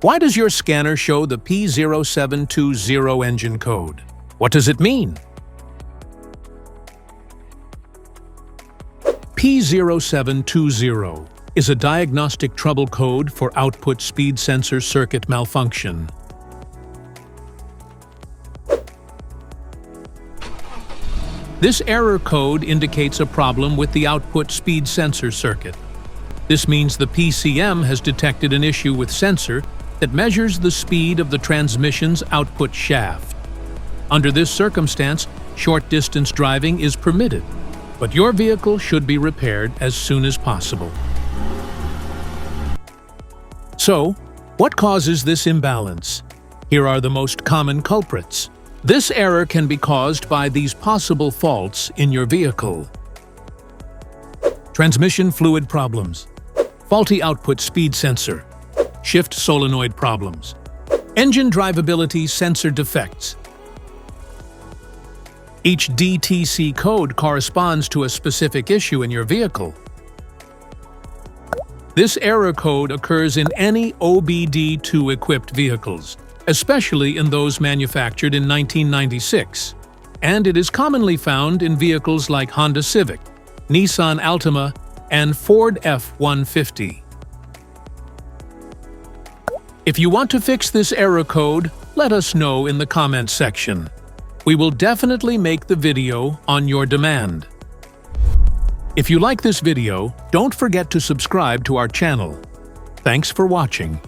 Why does your scanner show the P0720 engine code? What does it mean? P0720 is a diagnostic trouble code for output speed sensor circuit malfunction. This error code indicates a problem with the output speed sensor circuit. This means the PCM has detected an issue with sensor that measures the speed of the transmission's output shaft. Under this circumstance, short-distance driving is permitted, but your vehicle should be repaired as soon as possible. So, what causes this imbalance? Here are the most common culprits. This error can be caused by these possible faults in your vehicle: transmission fluid problems, faulty output speed sensor, shift solenoid problems, engine drivability sensor defects. Each DTC code corresponds to a specific issue in your vehicle. This error code occurs in any OBD2 equipped vehicles, especially in those manufactured in 1996, and it is commonly found in vehicles like Honda Civic, Nissan Altima, and Ford F-150. If you want to fix this error code, let us know in the comments section. We will definitely make the video on your demand. If you like this video, don't forget to subscribe to our channel. Thanks for watching.